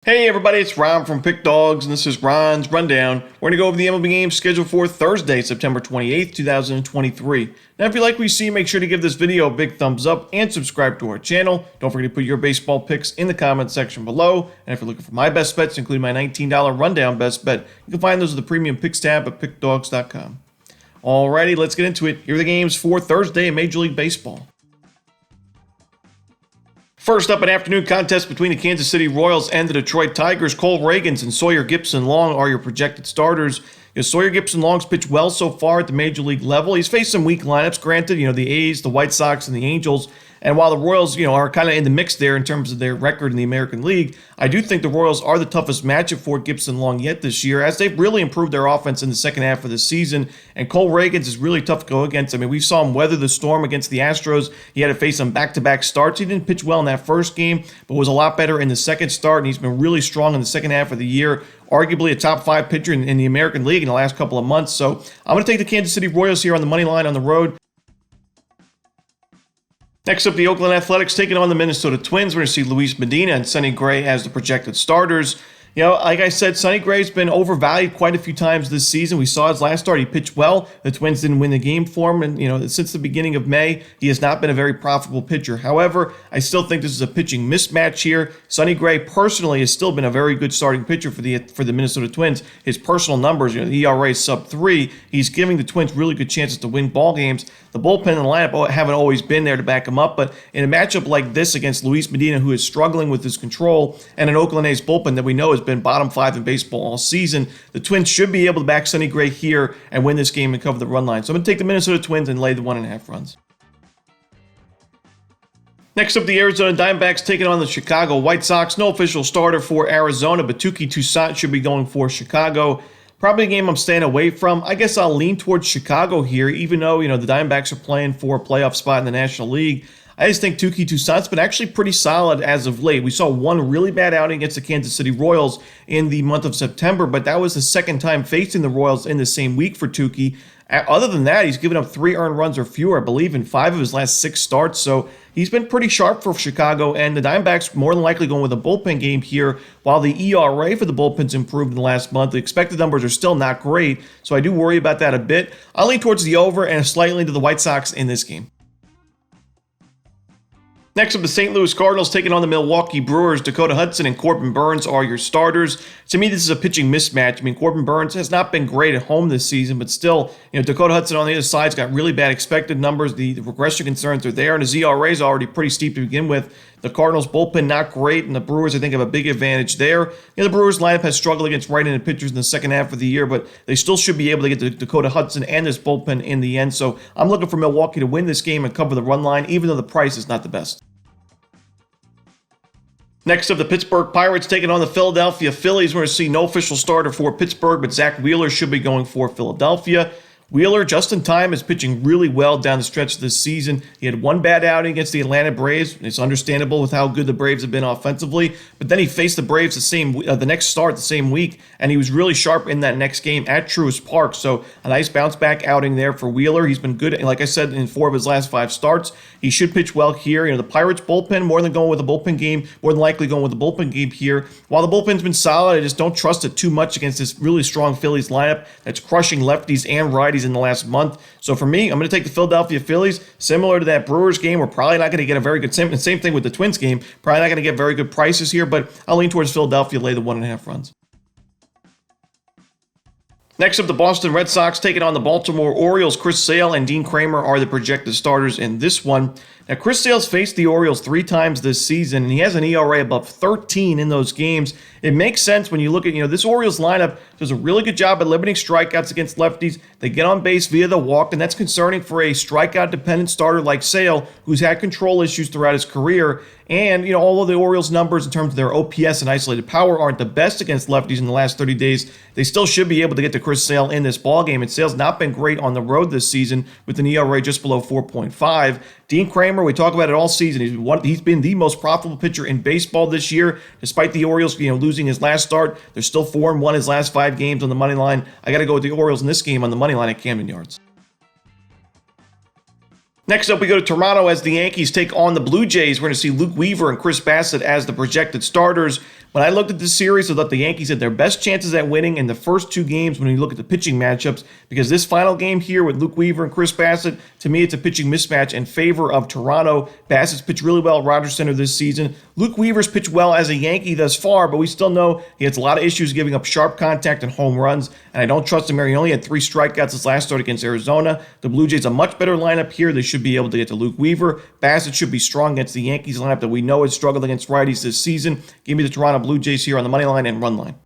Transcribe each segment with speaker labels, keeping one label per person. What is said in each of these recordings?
Speaker 1: Hey everybody, it's Ron from Pick Dawgz, and this is Ron's Rundown. We're going to go over the MLB games scheduled for Thursday, September 28th, 2023. Now, if you like what you see, make sure to give this video a big thumbs up and subscribe to our channel. Don't forget to put your baseball picks in the comment section below. And if you're looking for my best bets, including my $19 rundown best bet, you can find those at the premium picks tab at pickdawgz.com. Alrighty, let's get into it. Here are the games for Thursday in Major League Baseball. First up, an afternoon contest between the Kansas City Royals and the Detroit Tigers. Cole Ragans and Sawyer Gipson-Long are your projected starters. Sawyer Gipson-Long's pitched well so far at the Major League level. He's faced some weak lineups, granted, the A's, the White Sox, and the Angels. And while the Royals, are kind of in the mix there in terms of their record in the American League, I do think the Royals are the toughest matchup for Gipson-Long yet this year, as they've really improved their offense in the second half of the season. And Cole Ragans is really tough to go against. I mean, we saw him weather the storm against the Astros. He had to face some back-to-back starts. He didn't pitch well in that first game, but was a lot better in the second start, and he's been really strong in the second half of the year. Arguably a top 5 pitcher in the American League in the last couple of months. So I'm going to take the Kansas City Royals here on the money line on the road. Next up, the Oakland Athletics taking on the Minnesota Twins. We're going to see Luis Medina and Sonny Gray as the projected starters. Like I said, Sonny Gray's been overvalued quite a few times this season. We saw his last start. He pitched well. The Twins didn't win the game for him. And, since the beginning of May, he has not been a very profitable pitcher. However, I still think this is a pitching mismatch here. Sonny Gray personally has still been a very good starting pitcher for the Minnesota Twins. His personal numbers, the ERA is sub-3. He's giving the Twins really good chances to win ball games. The bullpen and the lineup haven't always been there to back him up, but in a matchup like this against Luis Medina, who is struggling with his control, and an Oakland A's bullpen that we know has been bottom 5 in baseball all season, the Twins should be able to back Sonny Gray here and win this game and cover the run line. So I'm going to take the Minnesota Twins and lay the 1.5 runs. Next up, the Arizona Diamondbacks taking on the Chicago White Sox. No official starter for Arizona, but Touki Toussaint should be going for Chicago. Probably a game I'm staying away from. I guess I'll lean towards Chicago here, even though, the Diamondbacks are playing for a playoff spot in the National League. I just think Touki Toussaint's been actually pretty solid as of late. We saw one really bad outing against the Kansas City Royals in the month of September, but that was the second time facing the Royals in the same week for Touki. Other than that, he's given up 3 earned runs or fewer, I believe, in 5 of his last 6 starts. So he's been pretty sharp for Chicago, and the Diamondbacks more than likely going with a bullpen game here. While the ERA for the bullpen's improved in the last month, the expected numbers are still not great, so I do worry about that a bit. I'll lean towards the over and slightly to the White Sox in this game. Next up, the St. Louis Cardinals taking on the Milwaukee Brewers. Dakota Hudson and Corbin Burnes are your starters. To me, this is a pitching mismatch. I mean, Corbin Burnes has not been great at home this season, but still, Dakota Hudson on the other side's got really bad expected numbers. The regression concerns are there, and his ERA is already pretty steep to begin with. The Cardinals' bullpen not great, and the Brewers, I think, have a big advantage there. The Brewers' lineup has struggled against right-handed pitchers in the second half of the year, but they still should be able to get to Dakota Hudson and this bullpen in the end. So I'm looking for Milwaukee to win this game and cover the run line, even though the price is not the best. Next up, the Pittsburgh Pirates taking on the Philadelphia Phillies. We're going to see no official starter for Pittsburgh, but Zach Wheeler should be going for Philadelphia. Wheeler, just in time, is pitching really well down the stretch this season. He had one bad outing against the Atlanta Braves. It's understandable with how good the Braves have been offensively, but then he faced the Braves the next start the same week, and he was really sharp in that next game at Truist Park. So a nice bounce-back outing there for Wheeler. He's been good, like I said, in 4 of his last 5 starts. He should pitch well here. The Pirates bullpen, more than likely going with a bullpen game here. While the bullpen's been solid, I just don't trust it too much against this really strong Phillies lineup that's crushing lefties and righties in the last month. So for me, I'm going to take the Philadelphia Phillies. Similar to that Brewers game, we're probably not going to get a very good, same thing with the Twins game, probably not going to get very good prices here, but I'll lean towards Philadelphia, lay the 1.5 runs. Next up, the Boston Red Sox taking on the Baltimore Orioles. Chris Sale and Dean Kramer are the projected starters in this one. Now, Chris Sale's faced the Orioles 3 times this season, and he has an ERA above 13 in those games. It makes sense when you look at, this Orioles lineup does a really good job at limiting strikeouts against lefties. They get on base via the walk, and that's concerning for a strikeout-dependent starter like Sale, who's had control issues throughout his career. And, although the Orioles' numbers in terms of their OPS and isolated power aren't the best against lefties in the last 30 days, they still should be able to get to Chris Sale in this ballgame. And Sale's not been great on the road this season with an ERA just below 4.5. Dean Kramer, we talk about it all season. He's been the most profitable pitcher in baseball this year. Despite the Orioles, losing his last start, they're still 4-1 his last 5 games on the money line. I got to go with the Orioles in this game on the money line at Camden Yards. Next up, we go to Toronto as the Yankees take on the Blue Jays. We're going to see Luke Weaver and Chris Bassett as the projected starters. When I looked at this series, I thought the Yankees had their best chances at winning in the first two games when you look at the pitching matchups, because this final game here with Luke Weaver and Chris Bassett, to me, it's a pitching mismatch in favor of Toronto. Bassett's pitched really well at Rogers Center this season. Luke Weaver's pitched well as a Yankee thus far, but we still know he has a lot of issues giving up sharp contact and home runs, and I don't trust him here. He only had 3 strikeouts his last start against Arizona. The Blue Jays a much better lineup here. They should be able to get to Luke Weaver. Bassett should be strong against the Yankees lineup that we know has struggled against righties this season. Give me the Toronto Blue Jays here on the money line and run line.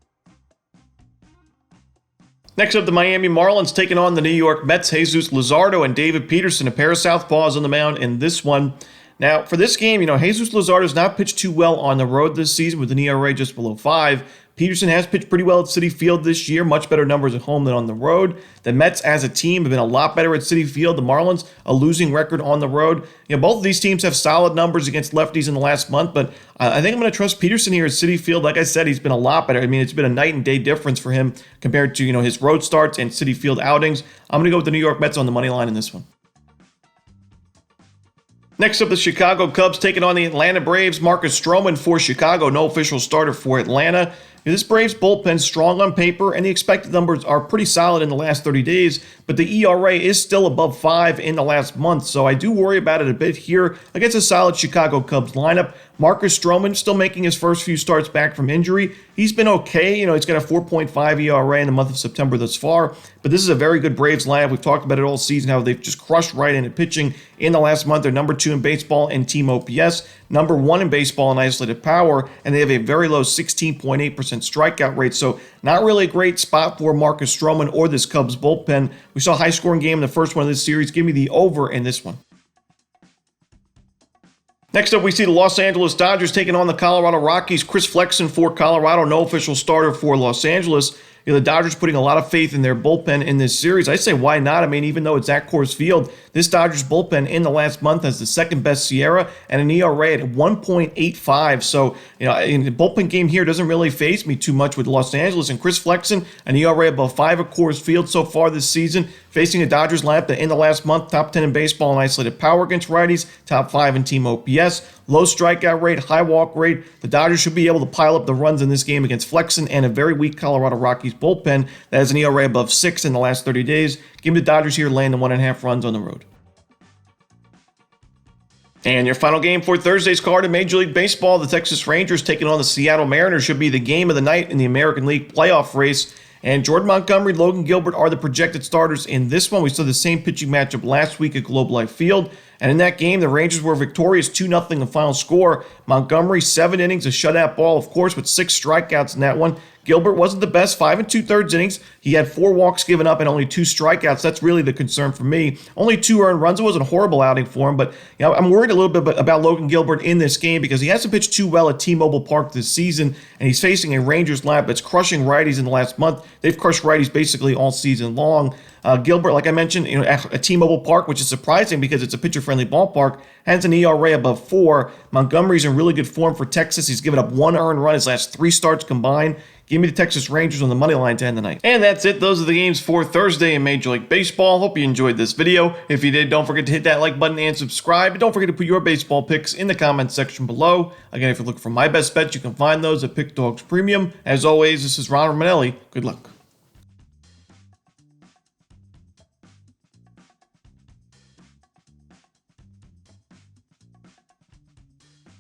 Speaker 1: Next up, the Miami Marlins taking on the New York Mets. Jesus Luzardo and David Peterson, a pair of southpaws on the mound in this one. Now, for this game, Jesus Luzardo's not pitched too well on the road this season with an ERA just below 5. Peterson has pitched pretty well at Citi Field this year, much better numbers at home than on the road. The Mets as a team have been a lot better at Citi Field. The Marlins, a losing record on the road. Both of these teams have solid numbers against lefties in the last month, but I think I'm going to trust Peterson here at Citi Field. Like I said, he's been a lot better. It's been a night and day difference for him compared to, his road starts and Citi Field outings. I'm going to go with the New York Mets on the money line in this one. Next up, the Chicago Cubs taking on the Atlanta Braves. Marcus Stroman for Chicago, no official starter for Atlanta. This Braves bullpen is strong on paper, and the expected numbers are pretty solid in the last 30 days, but the ERA is still above 5 in the last month, so I do worry about it a bit here against a solid Chicago Cubs lineup. Marcus Stroman still making his first few starts back from injury. He's been okay. He's got a 4.5 ERA in the month of September thus far, but this is a very good Braves lineup. We've talked about it all season, how they've just crushed right-handed pitching in the last month. They're number 2 in baseball in team OPS, number 1 in baseball in isolated power, and they have a very low 16.8% strikeout rate, so not really a great spot for Marcus Stroman or this Cubs bullpen. We saw a high-scoring game in the first one of this series. Give me the over in this one. Next up, we see the Los Angeles Dodgers taking on the Colorado Rockies. Chris Flexen for Colorado, no official starter for Los Angeles. The Dodgers putting a lot of faith in their bullpen in this series. I say, why not? Even though it's at Coors Field, this Dodgers bullpen in the last month has the second best Sierra and an ERA at 1.85. So, in the bullpen game here doesn't really faze me too much with Los Angeles. And Chris Flexen, an ERA above 5 at Coors Field so far this season, facing a Dodgers lineup that in the last month, top 10 in baseball in isolated power against righties, top 5 in team OPS, low strikeout rate, high walk rate. The Dodgers should be able to pile up the runs in this game against Flexen and a very weak Colorado Rockies bullpen that has an ERA above 6 in the last 30 days. Give me the Dodgers here laying the 1.5 runs on the road. And your final game for Thursday's card in Major League Baseball, the Texas Rangers taking on the Seattle Mariners, should be the game of the night in the American League playoff race. And Jordan Montgomery, Logan Gilbert are the projected starters in this one. We saw the same pitching matchup last week at Globe Life Field. And in that game, the Rangers were victorious 2-0 in final score. Montgomery, 7 innings, a shutout ball, of course, with 6 strikeouts in that one. Gilbert wasn't the best, 5 2/3 innings. He had 4 walks given up and only 2 strikeouts. That's really the concern for me. Only 2 earned runs. It wasn't a horrible outing for him, but I'm worried a little bit about Logan Gilbert in this game because he hasn't pitched too well at T-Mobile Park this season, and he's facing a Rangers lineup that's crushing righties in the last month. They've crushed righties basically all season long. Gilbert, like I mentioned, at T-Mobile Park, which is surprising because it's a pitcher-friendly ballpark, has an ERA above 4. Montgomery's in really good form for Texas. He's given up 1 earned run his last 3 starts combined. Give me the Texas Rangers on the money line to end the night. And that's it. Those are the games for Thursday in Major League Baseball. Hope you enjoyed this video. If you did, don't forget to hit that like button and subscribe. And don't forget to put your baseball picks in the comments section below. Again, if you're looking for my best bets, you can find those at Pick Dawgz Premium. As always, this is Ron Romanelli. Good luck.